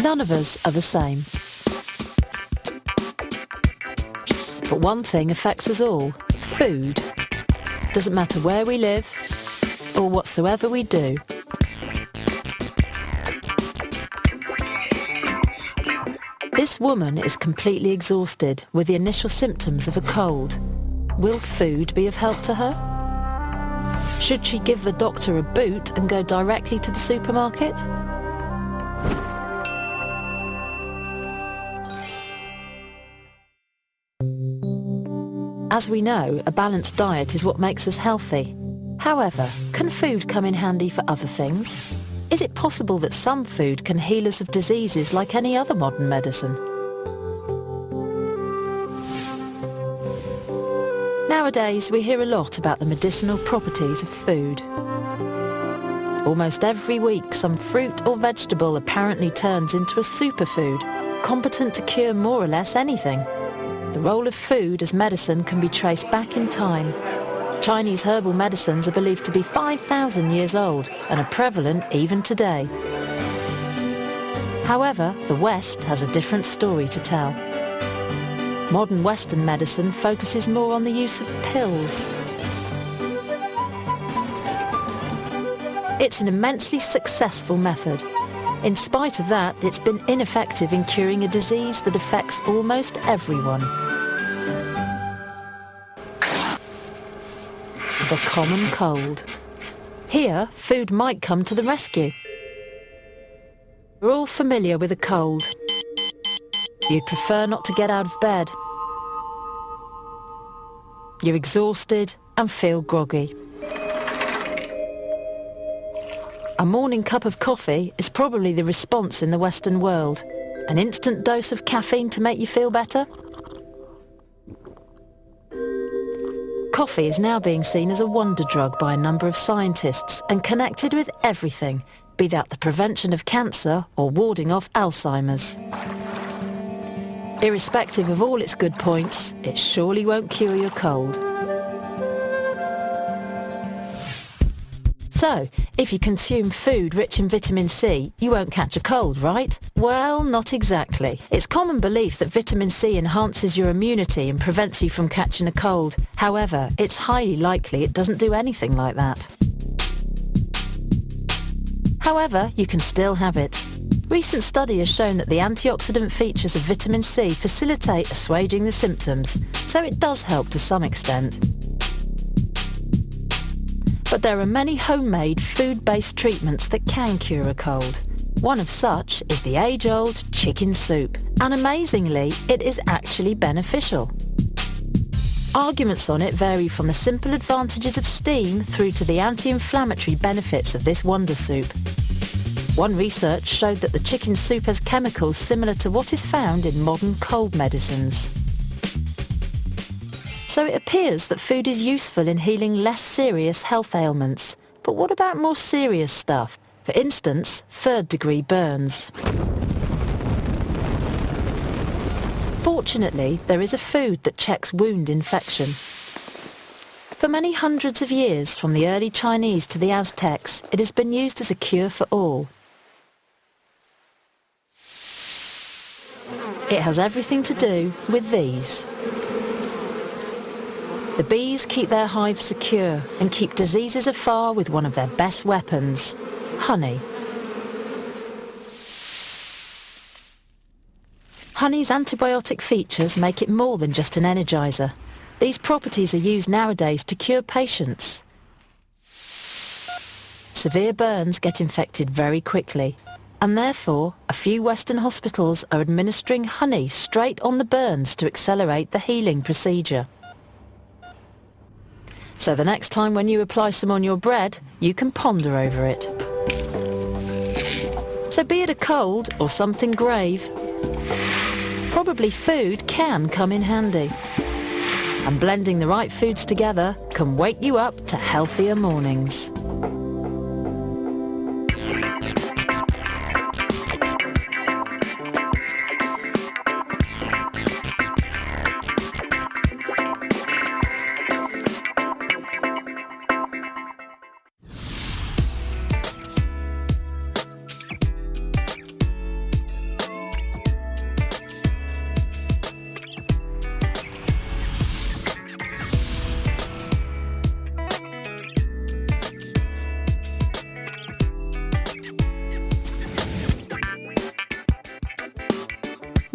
None of us are the same. But one thing affects us all: food. Doesn't matter where we live or whatsoever we do. This woman is completely exhausted with the initial symptoms of a cold. Will food be of help to her? Should she give the doctor a boot and go directly to the supermarket? As we know, a balanced diet is what makes us healthy. However, can food come in handy for other things? Is it possible that some food can heal us of diseases like any other modern medicine? Nowadays, we hear a lot about the medicinal properties of food. Almost every week, some fruit or vegetable apparently turns into a superfood, competent to cure more or less anything. The role of food as medicine can be traced back in time. Chinese herbal medicines are believed to be 5,000 years old and are prevalent even today. However, the West has a different story to tell. Modern Western medicine focuses more on the use of pills. It's an immensely successful method. In spite of that, it's been ineffective in curing a disease that affects almost everyone. The common cold. Here, food might come to the rescue. We're all familiar with a cold. You'd prefer not to get out of bed. You're exhausted and feel groggy. A morning cup of coffee is probably the response in the Western world. An instant dose of caffeine to make you feel better? Coffee is now being seen as a wonder drug by a number of scientists and connected with everything, be that the prevention of cancer or warding off Alzheimer's. Irrespective of all its good points, it surely won't cure your cold. So, if you consume food rich in vitamin C, you won't catch a cold, right? Well, not exactly. It's common belief that vitamin C enhances your immunity and prevents you from catching a cold. However, it's highly likely it doesn't do anything like that. However, you can still have it. Recent study has shown that the antioxidant features of vitamin C facilitate assuaging the symptoms, so it does help to some extent. But there are many homemade food-based treatments that can cure a cold. One of such is the age-old chicken soup, and amazingly, it is actually beneficial. Arguments on it vary from the simple advantages of steam through to the anti-inflammatory benefits of this wonder soup. One research showed that the chicken soup has chemicals similar to what is found in modern cold medicines. So it appears that food is useful in healing less serious health ailments. But what about more serious stuff? For instance, third-degree burns. Fortunately, there is a food that checks wound infection. For many hundreds of years, from the early Chinese to the Aztecs, it has been used as a cure for all. It has everything to do with these. The bees keep their hives secure and keep diseases afar with one of their best weapons, honey. Honey's antibiotic features make it more than just an energizer. These properties are used nowadays to cure patients. Severe burns get infected very quickly, and therefore a few Western hospitals are administering honey straight on the burns to accelerate the healing procedure. So the next time when you apply some on your bread, you can ponder over it. So be it a cold or something grave, probably food can come in handy. And blending the right foods together can wake you up to healthier mornings.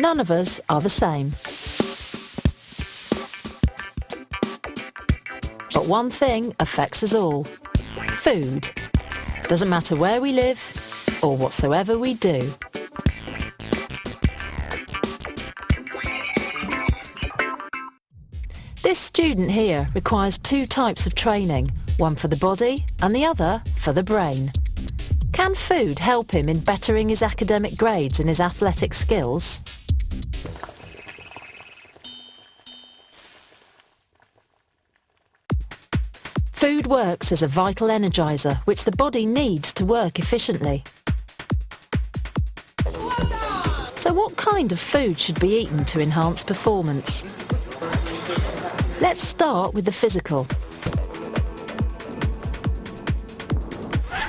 None of us are the same. But one thing affects us all: food. Doesn't matter where we live or whatsoever we do. This student here requires two types of training, one for the body and the other for the brain. Can food help him in bettering his academic grades and his athletic skills? Food works as a vital energiser which the body needs to work efficiently. So what kind of food should be eaten to enhance performance? Let's start with the physical.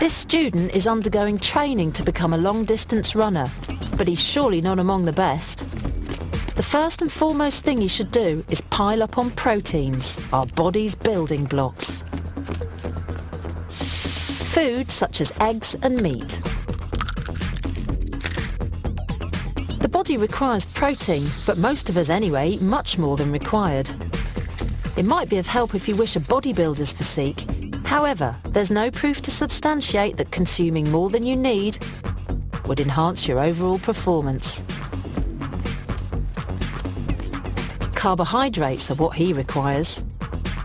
This student is undergoing training to become a long-distance runner, but he's surely not among the best. The first and foremost thing he should do is pile up on proteins, our body's building blocks. Food such as eggs and meat. The body requires protein, but most of us anyway eat much more than required. It might be of help if you wish a bodybuilder's physique. However, there's no proof to substantiate that consuming more than you need would enhance your overall performance. Carbohydrates are what he requires.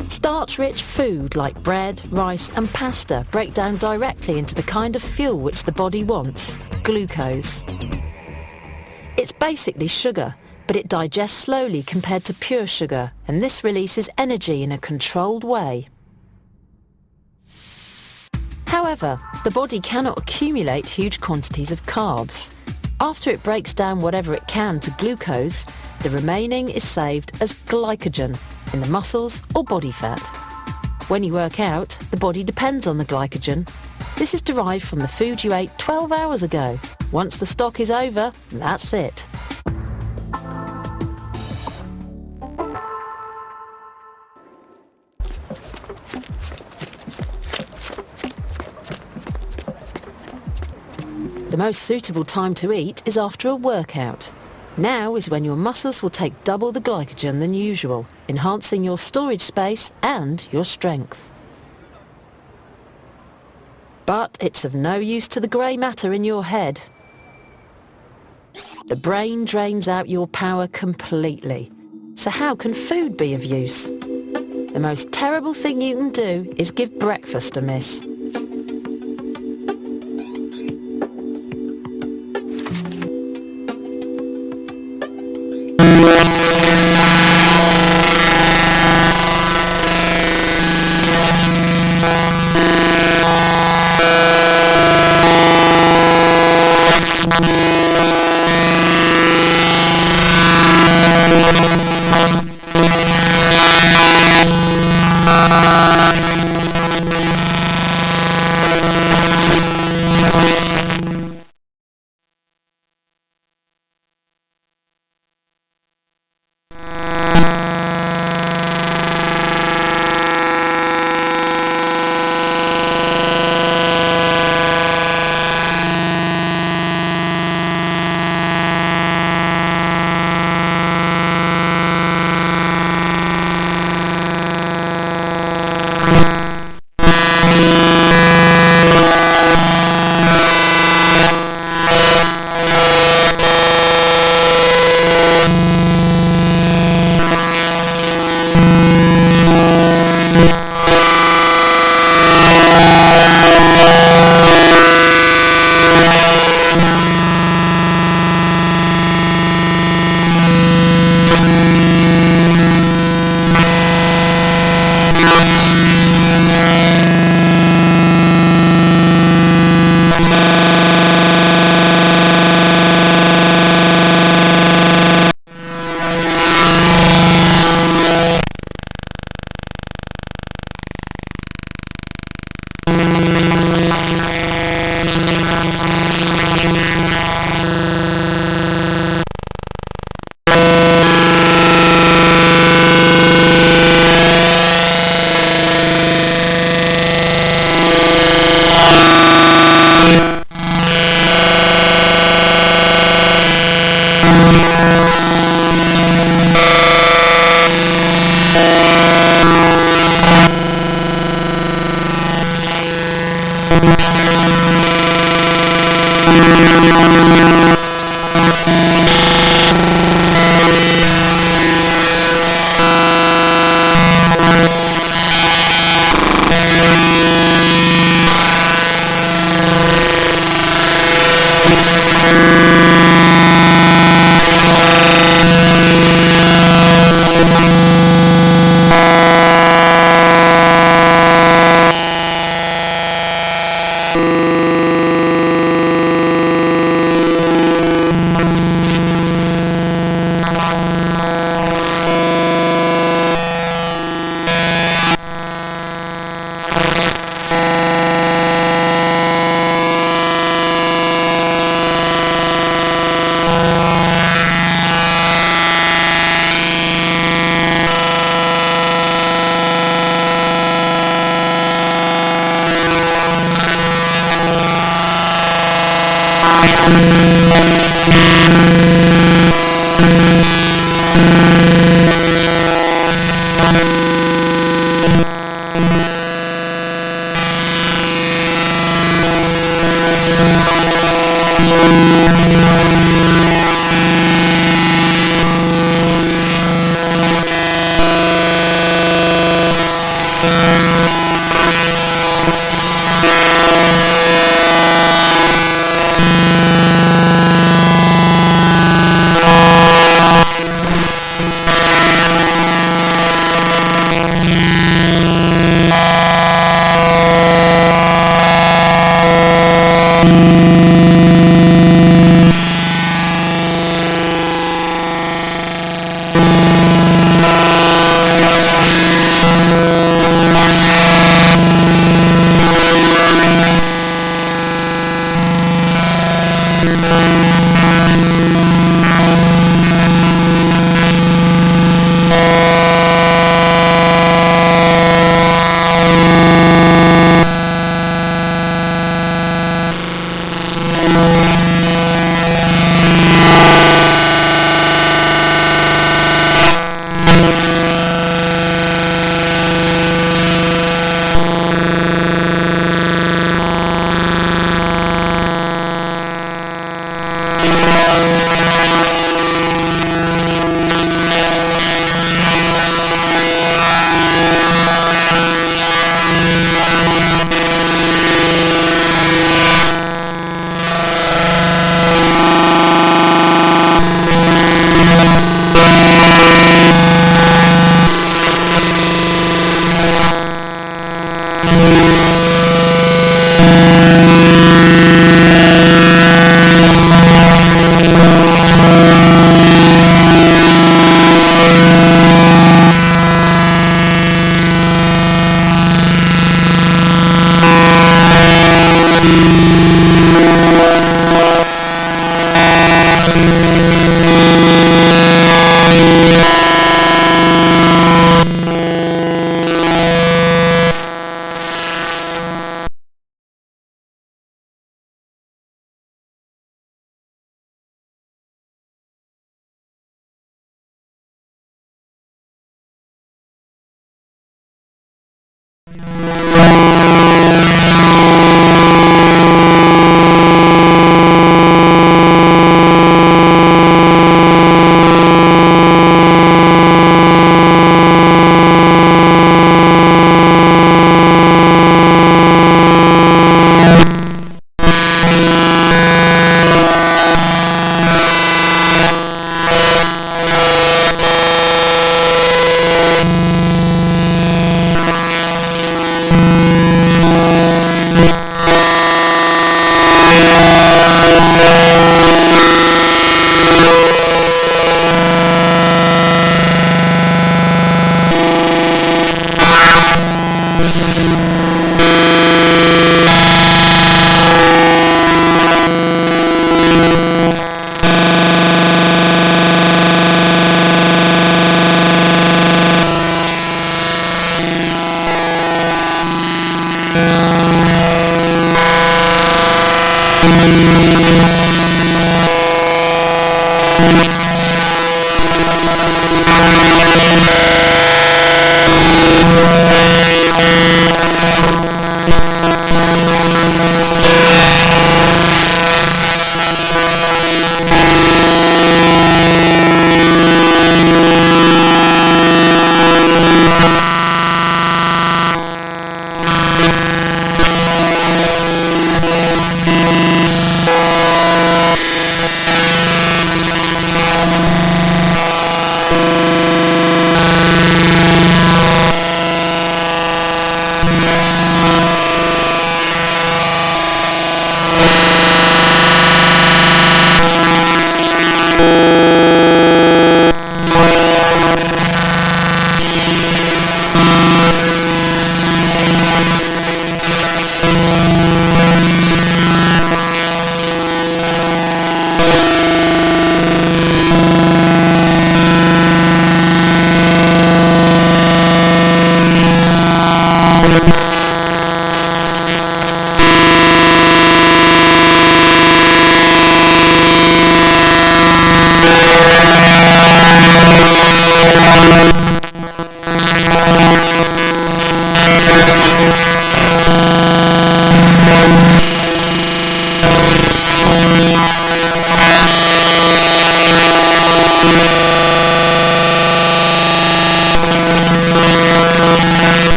Starch-rich food like bread, rice and pasta break down directly into the kind of fuel which the body wants, glucose. It's basically sugar, but it digests slowly compared to pure sugar, and this releases energy in a controlled way. However, the body cannot accumulate huge quantities of carbs. After it breaks down whatever it can to glucose, the remaining is saved as glycogen in the muscles or body fat. When you work out, the body depends on the glycogen. This is derived from the food you ate 12 hours ago. Once the stock is over, that's it. The most suitable time to eat is after a workout. Now is when your muscles will take double the glycogen than usual, enhancing your storage space and your strength. But it's of no use to the grey matter in your head. The brain drains out your power completely. So how can food be of use? The most terrible thing you can do is give breakfast a miss.